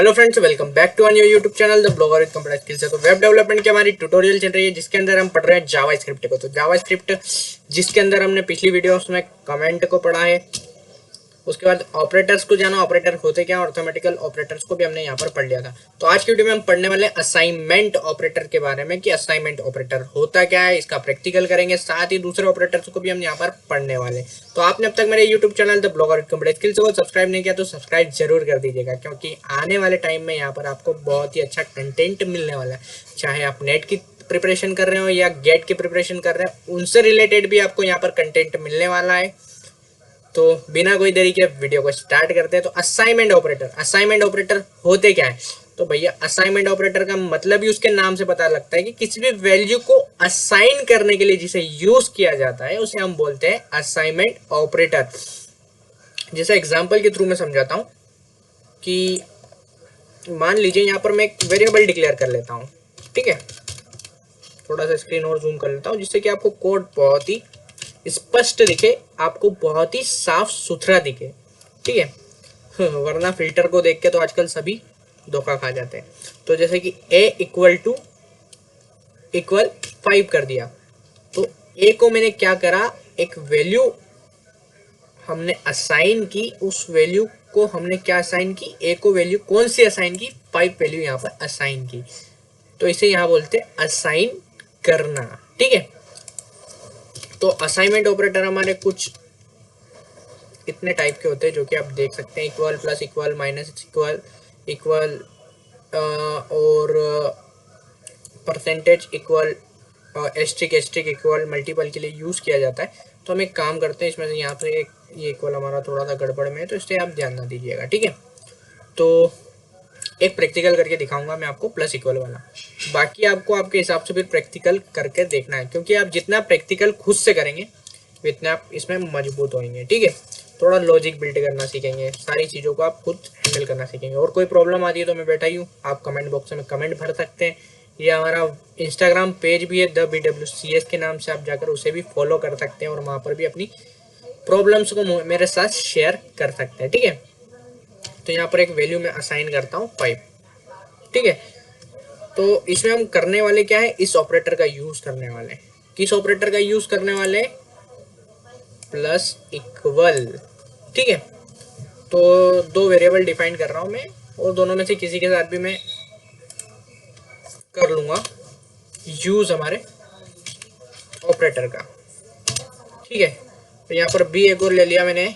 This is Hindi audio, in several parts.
Hello friends, welcome back to new YouTube channel the blogger with computer skills. तो वेब डेवलपमेंट की हमारी ट्यूटोरियल चल रही है जिसके अंदर हम पढ़ रहे हैं जावा स्क्रिप्ट को। तो जावा स्क्रिप्ट जिसके अंदर हमने पिछली वीडियोस में कमेंट को पढ़ा है, उसके बाद ऑपरेटर्स को जाना, ऑपरेटर होते क्या, ऑटोमेटिकल ऑपरेटर्स को भी हमने यहाँ पर पढ़ लिया था। तो आज की वीडियो में हम पढ़ने वाले असाइनमेंट ऑपरेटर के बारे में कि असाइनमेंट ऑपरेटर होता क्या है, इसका प्रैक्टिकल करेंगे, साथ ही दूसरे ऑपरेटर्स को भी हम यहाँ पर पढ़ने वाले। तो आपने अब तक मेरे YouTube channel the blogger computer skills को सब्सक्राइब नहीं किया तो सब्सक्राइब जरूर कर दीजिएगा, क्योंकि आने वाले टाइम में यहाँ पर आपको बहुत ही अच्छा कंटेंट मिलने वाला है। चाहे आप नेट की प्रिपरेशन कर रहे हो या गेट की प्रिपरेशन कर रहे हो, उनसे रिलेटेड भी आपको यहाँ पर कंटेंट मिलने वाला है। तो बिना कोई देरी के वीडियो को स्टार्ट करते हैं। तो असाइनमेंट ऑपरेटर होते क्या है? तो भैया असाइनमेंट ऑपरेटर का मतलब ही उसके नाम से पता लगता है कि किसी भी वैल्यू को असाइन करने के लिए जिसे यूज किया जाता है उसे हम बोलते हैं असाइनमेंट ऑपरेटर। जैसे एग्जांपल के थ्रू मैं समझाता हूं कि मान लीजिए यहाँ पर मैं एक वेरिएबल डिक्लेयर कर लेता हूँ, ठीक है। थोड़ा सा स्क्रीन और जूम कर लेता हूँ जिससे कि आपको कोड बहुत ही स्पष्ट दिखे, आपको बहुत ही साफ सुथरा दिखे, ठीक है। वरना फिल्टर को देख के तो आजकल सभी धोखा खा जाते हैं। तो जैसे कि a इक्वल 5 कर दिया, तो a को मैंने क्या करा, एक वैल्यू हमने असाइन की, उस वैल्यू को हमने क्या असाइन की, a को वैल्यू कौन सी असाइन की, 5 वैल्यू यहाँ पर असाइन की। तो इसे यहाँ बोलते हैं असाइन करना, ठीक है। तो असाइनमेंट ऑपरेटर हमारे कुछ इतने टाइप के होते हैं जो कि आप देख सकते हैं, equal, plus equal, minus equal, equal और percentage equal, asterisk equal multiple के लिए यूज़ किया जाता है। तो हम एक काम करते हैं, इसमें से यहाँ पे एक ये इक्वल हमारा थोड़ा सा गड़बड़ में है, तो इससे आप ध्यान ना दीजिएगा, ठीक है। तो एक प्रैक्टिकल करके दिखाऊंगा मैं आपको प्लस इक्वल वाला, बाकी आपको आपके हिसाब से फिर प्रैक्टिकल करके देखना है, क्योंकि आप जितना प्रैक्टिकल खुद से करेंगे उतना आप इसमें मजबूत होंगे, ठीक है। थोड़ा लॉजिक बिल्ड करना सीखेंगे, सारी चीज़ों को आप खुद हैंडल करना सीखेंगे। और कोई प्रॉब्लम आती है तो मैं बैठा ही हूँ, आप कमेंट बॉक्स में कमेंट भर सकते हैं। ये हमारा इंस्टाग्राम पेज भी है द BWCS के नाम से, आप जाकर उसे भी फॉलो कर सकते हैं और वहाँ पर भी अपनी प्रॉब्लम्स को मेरे साथ शेयर कर सकते हैं, ठीक है। तो यहाँ पर एक वैल्यू मैं असाइन करता हूँ 5, ठीक है। तो इसमें हम करने वाले क्या है, इस ऑपरेटर का यूज करने वाले। किस ऑपरेटर का यूज करने वाले? प्लस इक्वल, ठीक है। तो दो वेरिएबल डिफाइन कर रहा हूं मैं, और दोनों में से किसी के साथ भी मैं कर लूंगा यूज हमारे ऑपरेटर का, ठीक है। तो यहाँ पर भी एक और ले लिया मैंने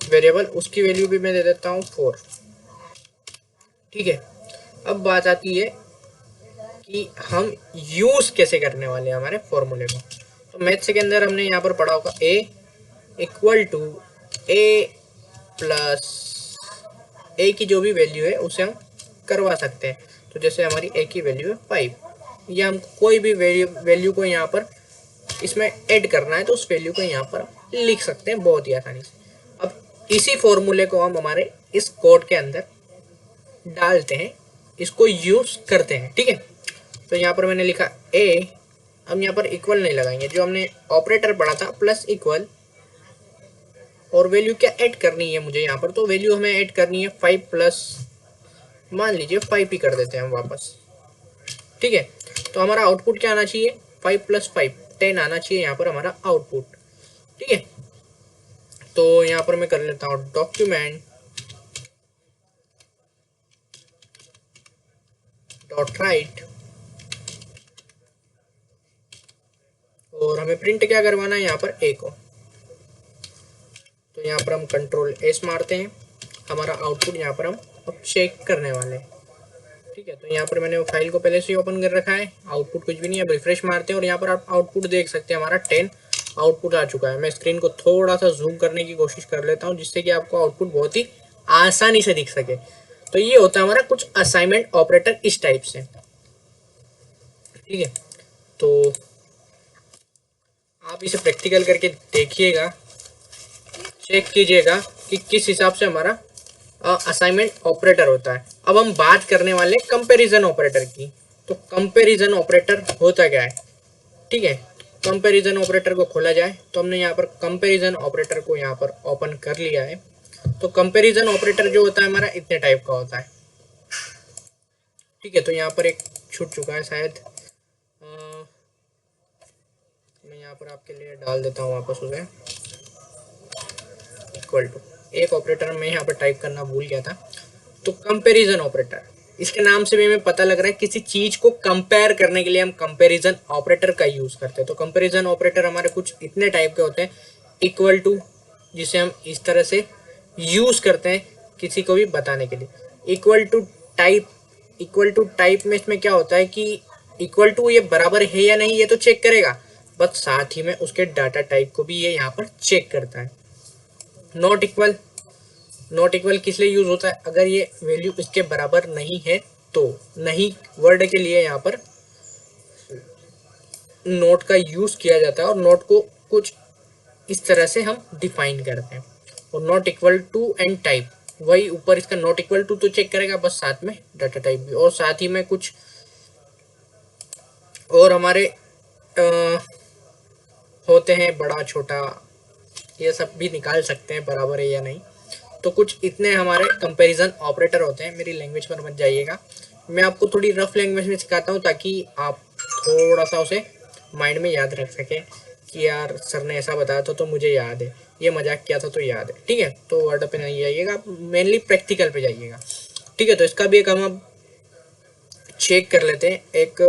वेरिएबल, उसकी वैल्यू भी मैं दे देता हूँ 4, ठीक है। अब बात आती है कि हम यूज कैसे करने वाले हैं हमारे फॉर्मूले को। तो मैथ्स के अंदर हमने यहाँ पर पढ़ा होगा a equal to a plus a की जो भी वैल्यू है उसे हम करवा सकते हैं। तो जैसे हमारी a की वैल्यू है 5, या हम कोई भी वैल्यू को यहाँ पर इसमें ऐड करना है तो उस वैल्यू को यहाँ पर लिख सकते हैं बहुत ही आसानी से। अब इसी फॉर्मूले को हम हमारे इस कोड के अंदर डालते हैं, इसको यूज करते हैं, ठीक है। तो यहाँ पर मैंने लिखा a, हम यहाँ पर इक्वल नहीं लगाएंगे, जो हमने ऑपरेटर पढ़ा था प्लस इक्वल, और वैल्यू क्या ऐड करनी है मुझे यहाँ पर, तो वैल्यू हमें ऐड करनी है 5 प्लस, मान लीजिए 5 ही कर देते हैं हम वापस, ठीक है। तो हमारा आउटपुट क्या आना चाहिए, 5 प्लस 5 10 आना चाहिए यहाँ पर हमारा आउटपुट, ठीक है। तो यहाँ पर मैं कर लेता हूँ डॉक्यूमेंट डॉट राइट, और हमें प्रिंट क्या करवाना है यहाँ पर a को। तो यहाँ पर हम कंट्रोल S मारते हैं, हमारा आउटपुट यहाँ पर हम अब चेक करने वाले हैं, ठीक है। तो यहाँ पर मैंने वो फाइल को पहले से ही ओपन कर रखा है, आउटपुट कुछ भी नहीं है। अब रिफ्रेश मारते हैं और यहाँ पर आप आउटपुट देख सकते हैं, हमारा 10 आउटपुट आ चुका है। मैं स्क्रीन को थोड़ा सा जूम करने की कोशिश कर लेता हूँ जिससे कि आपको आउटपुट बहुत ही आसानी से दिख सके। तो ये होता है हमारा कुछ असाइनमेंट ऑपरेटर इस टाइप से, ठीक है। तो आप इसे प्रैक्टिकल करके देखिएगा, चेक कीजिएगा कि किस हिसाब से हमारा असाइनमेंट ऑपरेटर होता है। अब हम बात करने वाले कंपैरिजन ऑपरेटर की। तो कंपैरिजन ऑपरेटर होता क्या है, ठीक है। कंपैरिजन ऑपरेटर को खोला जाए तो हमने यहाँ पर कंपैरिजन ऑपरेटर को यहाँ पर ओपन कर लिया है। तो कंपैरिजन ऑपरेटर जो होता है हमारा इतने टाइप का होता है, ठीक है, तो यहाँ पर एक छूट चुका है शायद, मैं यहाँ पर आपके लिए डाल देता हूँ वापस उसे, इक्वल टू एक ऑपरेटर मैं यहाँ पर टाइप करना भूल गया था। तो कंपैरिजन ऑपरेटर, इसके नाम से भी हमें पता लग रहा है किसी चीज को कंपेयर करने के लिए हम कंपैरिजन ऑपरेटर का यूज करते हैं। तो कंपैरिजन ऑपरेटर हमारे कुछ इतने टाइप के होते हैं, इक्वल टू जिसे हम इस तरह से यूज करते हैं किसी को भी बताने के लिए, equal to type. Equal to type में इसमें क्या होता है कि इक्वल टू ये बराबर है या नहीं ये तो चेक करेगा, बस साथ ही में उसके डाटा टाइप को भी ये यहाँ पर चेक करता है। नॉट इक्वल, नॉट इक्वल किस लिए यूज होता है, अगर ये वैल्यू इसके बराबर नहीं है तो नहीं वर्ड के लिए यहाँ पर नोट का यूज किया जाता है और नोट को कुछ इस तरह से हम डिफाइन करते हैं। और not equal to and type, वही ऊपर इसका नॉट इक्वल टू तो चेक करेगा, बस साथ में डाटा टाइप भी, और साथ ही में कुछ और हमारे होते हैं बड़ा छोटा, ये सब भी निकाल सकते हैं बराबर है या नहीं। तो कुछ इतने हमारे कंपैरिजन ऑपरेटर होते हैं। मेरी लैंग्वेज पर मत जाइएगा, मैं आपको थोड़ी रफ लैंग्वेज में सिखाता हूँ ताकि आप थोड़ा सा उसे माइंड में याद रख सकें कि यार सर ने ऐसा बताया था तो मुझे याद है, ये मजाक किया था तो याद है। ठीक है, तो वर्ड पे नहीं जाइएगा, मेनली प्रैक्टिकल पे जाइएगा। ठीक है, तो इसका भी एक हम अब चेक कर लेते हैं, एक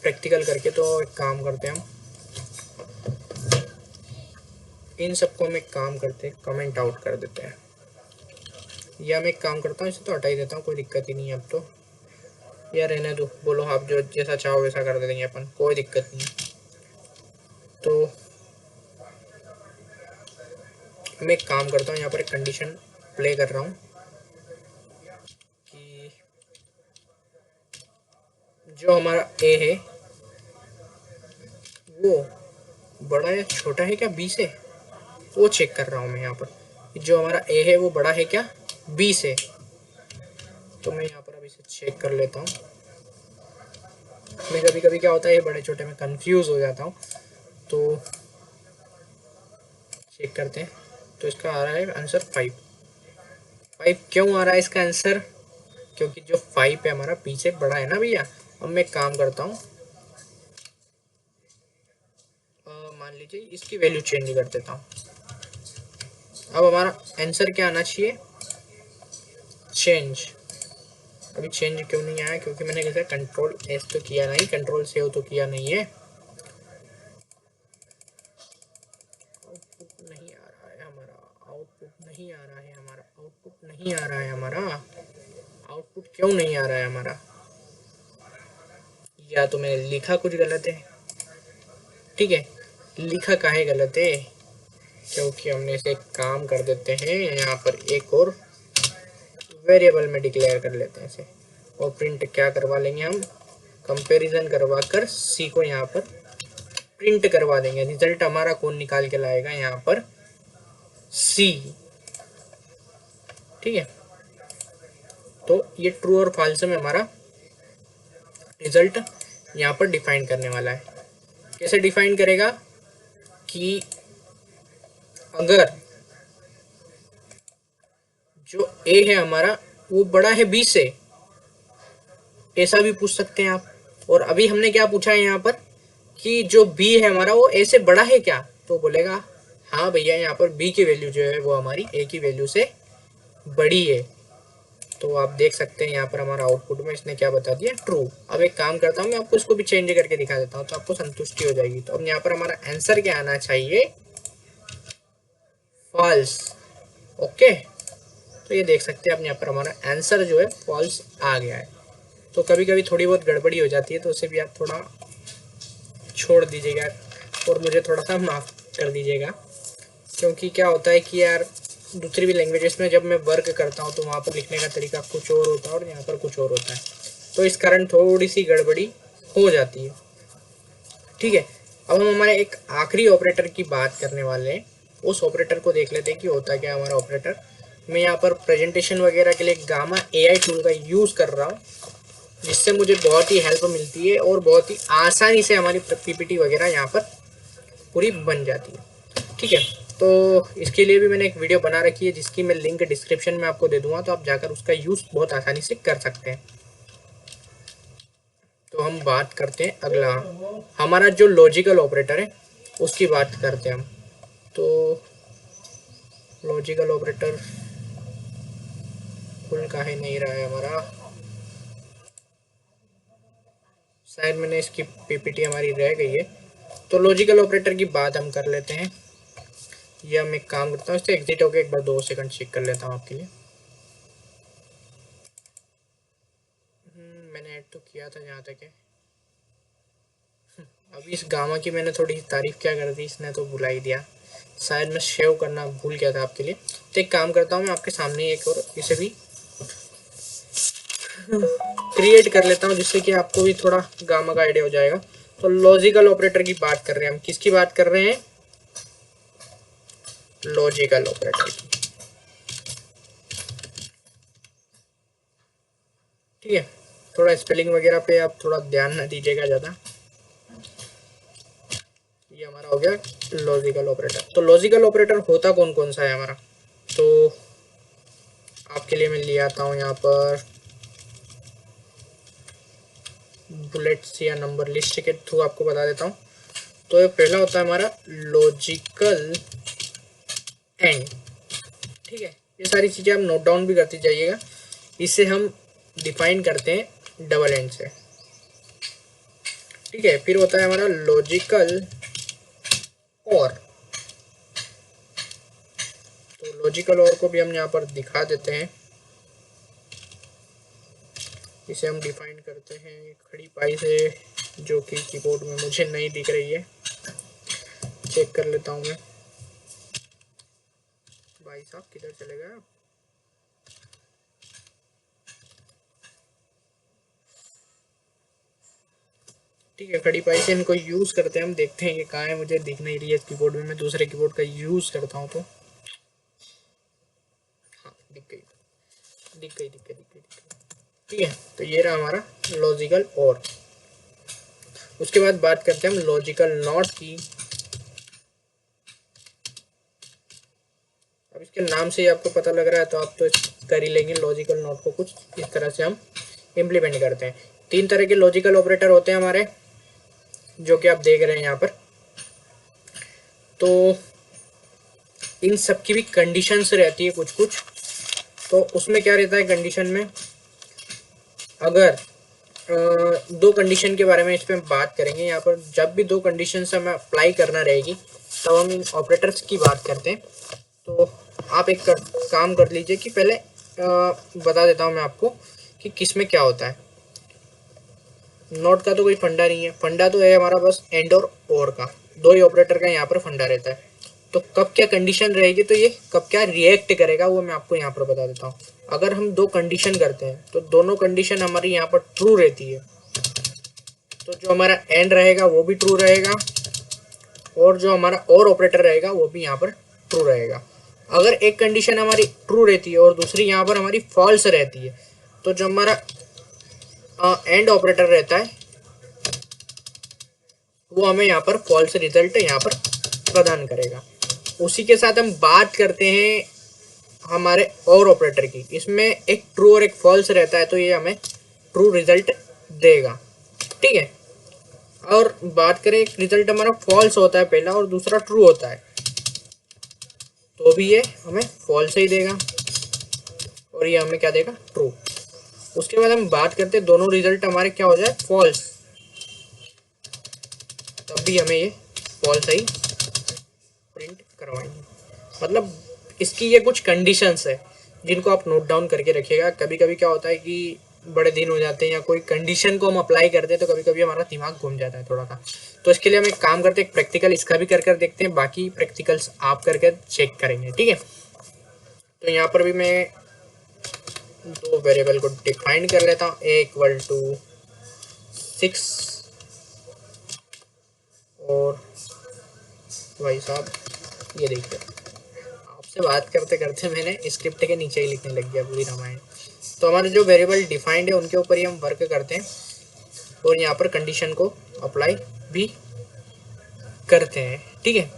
प्रैक्टिकल करके। तो एक काम करते हैं हम, इन सबको हम एक काम करते हैं, कमेंट आउट कर देते हैं, या मैं एक काम करता हूँ इसे तो हटा ही देता हूँ, कोई दिक्कत ही नहीं है अब तो। या रहने दो, बोलो आप जो जैसा चाहो वैसा कर देंगे अपन, कोई दिक्कत नहीं। तो मैं एक काम करता हूँ, यहाँ पर एक कंडीशन प्ले कर रहा हूँ कि जो हमारा ए है वो बड़ा या छोटा है क्या बी से, वो चेक कर रहा हूँ मैं यहाँ पर। जो हमारा ए है वो बड़ा है क्या बी से, तो मैं यहाँ पर अब इसे चेक कर लेता हूँ। मैं कभी कभी क्या होता है बड़े छोटे में कंफ्यूज हो जाता हूँ, तो चेक करते हैं। तो इसका आ रहा है आंसर 5। 5 क्यों आ रहा है इसका आंसर, क्योंकि जो 5 है हमारा पीछे बड़ा है ना भैया। अब मैं काम करता हूँ, मान लीजिए इसकी वैल्यू चेंज कर देता हूँ। अब हमारा आंसर क्या आना चाहिए, चेंज। अभी चेंज क्यों नहीं आया, क्योंकि मैंने कैसे कंट्रोल एस तो किया नहीं, कंट्रोल सेव तो किया नहीं है। आउटपुट नहीं आ रहा है हमारा, आउटपुट नहीं आ रहा है हमारा, आउटपुट नहीं आ रहा है हमारा, आउटपुट क्यों नहीं आ रहा है हमारा, या तो मैंने लिखा कुछ गलत है। ठीक है, लिखा काहे गलत है, क्योंकि हमने इसे काम कर देते हैं यहाँ पर एक और वेरिएबल में डिक्लेयर कर लेते हैं इसे, और प्रिंट क्या करवा लेंगे हम, कंपैरिजन करवा कर सी को यहाँ पर प्रिंट करवा देंगे। रिजल्ट हमारा कौन निकाल के लाएगा यहाँ पर, सी। ठीक है, तो ये ट्रू और फॉल्स में हमारा रिजल्ट यहाँ पर डिफाइन करने वाला है। कैसे डिफाइन करेगा कि अगर जो ए है हमारा वो बड़ा है बी से, ऐसा भी पूछ सकते हैं आप। और अभी हमने क्या पूछा है यहाँ पर कि जो बी है हमारा वो ए से बड़ा है क्या, तो बोलेगा हाँ भैया यहाँ पर बी की वैल्यू जो है वो हमारी ए की वैल्यू से बड़ी है। तो आप देख सकते हैं यहाँ पर हमारा आउटपुट में इसने क्या बता दिया, ट्रू। अब एक काम करता हूँ, मैं आपको इसको भी चेंज करके दिखा देता हूँ तो आपको संतुष्टि हो जाएगी। तो अब यहाँ पर हमारा आंसर क्या आना चाहिए, फॉल्स। ओके, तो ये देख सकते हैं आप यहाँ पर हमारा आंसर जो है फॉल्स आ गया है। तो कभी कभी थोड़ी बहुत गड़बड़ी हो जाती है, तो उसे भी आप थोड़ा छोड़ दीजिएगा और मुझे थोड़ा सा माफ़ कर दीजिएगा, क्योंकि क्या होता है कि यार दूसरी भी लैंग्वेजेस में जब मैं वर्क करता हूँ तो वहाँ पर लिखने का तरीका कुछ और होता है और यहाँ पर कुछ और होता है, तो इस कारण थोड़ी सी गड़बड़ी हो जाती है। ठीक है, अब हम हमारे एक आखिरी ऑपरेटर की बात करने वाले हैं। उस ऑपरेटर को देख लेते हैं कि होता क्या हमारा ऑपरेटर। मैं यहाँ पर प्रेजेंटेशन वगैरह के लिए गामा AI टूल का यूज़ कर रहा हूँ, जिससे मुझे बहुत ही हेल्प मिलती है और बहुत ही आसानी से हमारी PPT वगैरह यहाँ पर पूरी बन जाती है। ठीक है, तो इसके लिए भी मैंने एक वीडियो बना रखी है जिसकी मैं लिंक डिस्क्रिप्शन में आपको दे दूंगा, तो आप जाकर उसका यूज़ बहुत आसानी से कर सकते हैं। तो हम बात करते हैं अगला, हमारा जो लॉजिकल ऑपरेटर है उसकी बात करते हैं हम। तो लॉजिकल ऑपरेटर खुल काहे नहीं रहा है हमारा, शायद मैंने इसकी पीपीटी हमारी रह गई है। तो लॉजिकल ऑपरेटर की बात हम कर लेते हैं। या मैं एक काम करता हूँ, इससे एग्जिट होकर एक बार 2 सेकंड चेक कर लेता हूँ आपके लिए। मैंने ऐड तो किया था जहाँ तक है। अभी इस गामा की मैंने थोड़ी तारीफ क्या कर दी, इसने तो भुला ही दिया। शायद मैं सेव करना भूल गया था आपके लिए। तो एक काम करता हूँ, मैं आपके सामने एक और इसे भी क्रिएट कर लेता हूँ जिससे कि आपको भी थोड़ा गामा का आइडिया हो जाएगा। तो लॉजिकल ऑपरेटर की बात कर रहे हैं हम, किसकी बात कर रहे हैं, लॉजिकल ऑपरेटर की। ठीक है, थोड़ा स्पेलिंग वगैरह पे आप थोड़ा ध्यान न दीजिएगा ज़्यादा। ये हमारा हो गया लॉजिकल ऑपरेटर। तो लॉजिकल ऑपरेटर होता कौन कौन सा है हमारा, तो आपके लिए मैं ले आता हूँ यहाँ पर बुलेट्स या नंबर लिस्ट के थ्रू आपको बता देता हूँ। तो ये पहला होता है हमारा लॉजिकल एंड। ठीक है, ये सारी चीज़ें आप नोट डाउन भी करती जाइएगा। इसे हम डिफाइन करते हैं डबल एंड से। ठीक है, फिर होता है हमारा लॉजिकल और। तो लॉजिकल और को भी हम यहाँ पर दिखा देते हैं। इसे हम डिफाइन करते हैं खड़ी पाई से, जो कि कीबोर्ड में मुझे नहीं दिख रही है। चेक कर लेता हूँ मैं। भाई साहब किधर चले गए आप? ठीक है, खड़ी पाई से इनको यूज़ करते हैं हम, देखते हैं ये कहाँ है, मुझे दिख नहीं रही है कीबोर्ड में। मैं दूसरे कीबोर्ड का यूज़ करता हूँ तो हाँ, दिख गई दिख गई दिख गई दिख गई दिख गई। ठीक है, तो ये रहा हमारा लॉजिकल और। उसके बाद बात करते हैं हम लॉजिकल नॉट की। अब इसके नाम से ही आपको पता लग रहा है, तो आप तो कर ही लेंगे। लॉजिकल नॉट को कुछ इस तरह से हम इम्प्लीमेंट करते हैं। 3 तरह के लॉजिकल ऑपरेटर होते हैं हमारे, जो कि आप देख रहे हैं यहाँ पर। तो इन सब की भी कंडीशंस रहती है कुछ कुछ। तो उसमें क्या रहता है कंडीशन में, अगर दो कंडीशन के बारे में इस पर बात करेंगे यहाँ पर। जब भी दो कंडीशन हमें अप्लाई करना रहेगी तब हम इन ऑपरेटर्स की बात करते हैं। तो आप एक काम कर लीजिए कि पहले बता देता हूँ मैं आपको कि किस में क्या होता है। नॉट का तो कोई फंडा नहीं है, फंडा तो है हमारा बस एंड और का। दो ही ऑपरेटर का यहाँ पर फंडा रहता है। तो कब क्या कंडीशन रहेगी, तो ये कब क्या रिएक्ट करेगा वो मैं आपको यहाँ पर बता देता हूँ। अगर हम दो कंडीशन करते हैं तो दोनों कंडीशन हमारी यहाँ पर ट्रू रहती है, तो जो हमारा एंड रहेगा वो भी ट्रू रहेगा, और जो हमारा और ऑपरेटर रहेगा वो भी यहाँ पर ट्रू रहेगा। अगर एक कंडीशन हमारी ट्रू रहती है और दूसरी यहाँ पर हमारी फॉल्स रहती है, तो जो हमारा एंड ऑपरेटर रहता है वो हमें यहाँ पर फॉल्स रिजल्ट यहाँ पर प्रदान करेगा। उसी के साथ हम बात करते हैं हमारे और ऑपरेटर की। इसमें एक ट्रू और एक फॉल्स रहता है, तो ये हमें ट्रू रिजल्ट देगा। ठीक है, और बात करें एक रिजल्ट हमारा फॉल्स होता है पहला और दूसरा ट्रू होता है, तो भी ये हमें फॉल्स ही देगा और ये हमें क्या देगा, ट्रू। उसके बाद हम बात करते हैं दोनों रिजल्ट हमारे क्या हो जाए, फॉल्स, तब भी हमें ये फॉल्स ही प्रिंट करवाएंगे। मतलब इसकी ये कुछ कंडीशंस है जिनको आप नोट डाउन करके रखिएगा। कभी कभी क्या होता है कि बड़े दिन हो जाते हैं या कोई कंडीशन को हम अप्लाई करते हैं तो कभी कभी हमारा दिमाग घूम जाता है थोड़ा सा। तो इसके लिए हम एक काम करते हैं, एक प्रैक्टिकल इसका भी कर देखते हैं, बाकी प्रैक्टिकल्स आप करके चेक करेंगे। ठीक है, तो यहाँ पर भी मैं दो वेरिएबल को डिफाइन कर लेता हूँ, ए इक्वल टू 6 और भाई साहब ये देखिए, आपसे बात करते करते मैंने स्क्रिप्ट के नीचे ही लिखने लग गया पूरी रामायण। तो हमारे जो वेरिएबल डिफाइंड है उनके ऊपर ही हम वर्क करते हैं और यहाँ पर कंडीशन को अप्लाई भी करते हैं। ठीक है,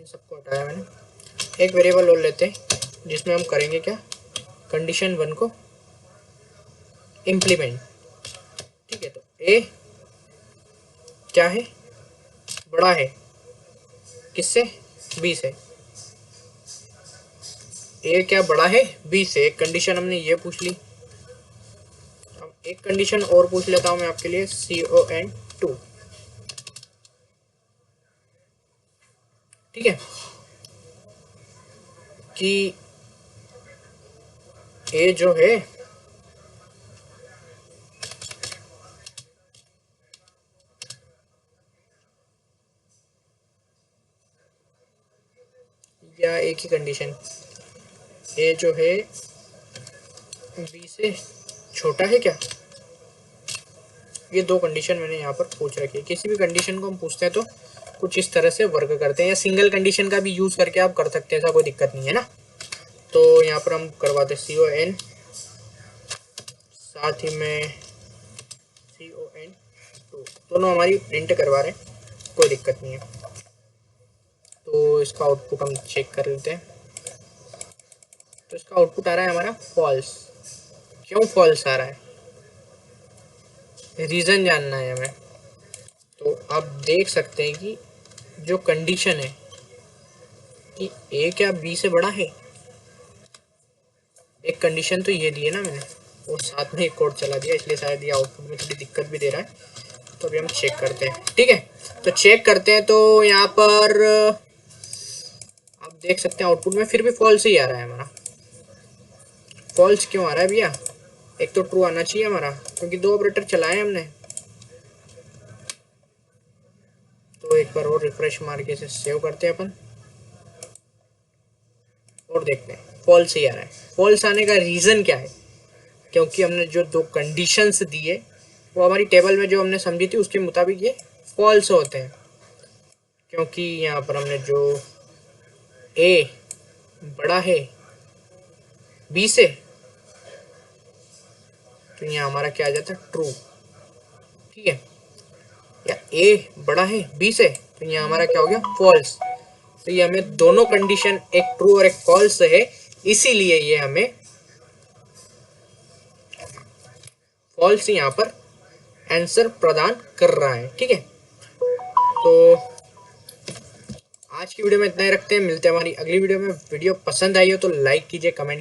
इन सबको हटाया मैंने। एक वेरिएबल और लेते हैं जिसमें हम करेंगे क्या, कंडीशन 1 को इम्प्लीमेंट। ठीक है, तो ए क्या है, बड़ा है किससे, बी से। ए क्या बड़ा है बी से, एक कंडीशन हमने ये पूछ ली। अब एक कंडीशन और पूछ लेता हूं मैं आपके लिए, CON2। ठीक है, कि ए जो है या एक ही कंडीशन, ए जो है बी से छोटा है क्या, ये दो कंडीशन मैंने यहाँ पर पूछ रखी है। किसी भी कंडीशन को हम पूछते हैं तो कुछ इस तरह से वर्क करते हैं, या सिंगल कंडीशन का भी यूज करके आप कर सकते हैं, ऐसा कोई दिक्कत नहीं है ना। तो यहाँ पर हम करवाते CON, साथ ही में CON2, दोनों हमारी प्रिंट करवा रहे हैं, कोई दिक्कत नहीं है। तो इसका आउटपुट हम चेक कर लेते हैं। तो इसका आउटपुट आ रहा है हमारा फॉल्स। क्यों फॉल्स आ रहा है, रीज़न जानना है हमें। तो आप देख सकते हैं कि जो कंडीशन है कि ए क्या बी से बड़ा है, एक कंडीशन तो ये दी है ना मैंने, और साथ में एक कोड चला दिया, इसलिए शायद ये आउटपुट में थोड़ी दिक्कत भी दे रहा है। तो अभी हम चेक करते हैं। ठीक है, तो चेक करते हैं। तो यहाँ पर आप देख सकते हैं आउटपुट में फिर भी फॉल्स ही आ रहा है हमारा। फॉल्स क्यों आ रहा है भैया, एक तो ट्रू आना चाहिए हमारा, क्योंकि दो ऑपरेटर चलाए हमने। तो एक बार और रिफ्रेश मार के इसे सेव करते हैं अपन, और देखते हैं फॉल्स ही आ रहा है। फॉल्स आने का रीज़न क्या है, क्योंकि हमने जो दो कंडीशंस दिए वो हमारी टेबल में जो हमने समझी थी उसके मुताबिक ये फॉल्स होते हैं। क्योंकि यहाँ पर हमने जो ए बड़ा है बी से, तो यहाँ हमारा क्या आ जाता है, ट्रू। ठीक है, या ए बड़ा है बी से, तो यहाँ हमारा क्या हो गया, फॉल्स। तो ये हमें दोनों कंडीशन, एक ट्रू और एक फॉल्स है, इसीलिए ये हमें फॉल्स यहाँ पर आंसर प्रदान कर रहा है। ठीक है, तो आज की वीडियो में इतना ही रखते हैं, मिलते हैं हमारी अगली वीडियो में। वीडियो पसंद आई हो तो लाइक कीजिए, कमेंट कीजिए।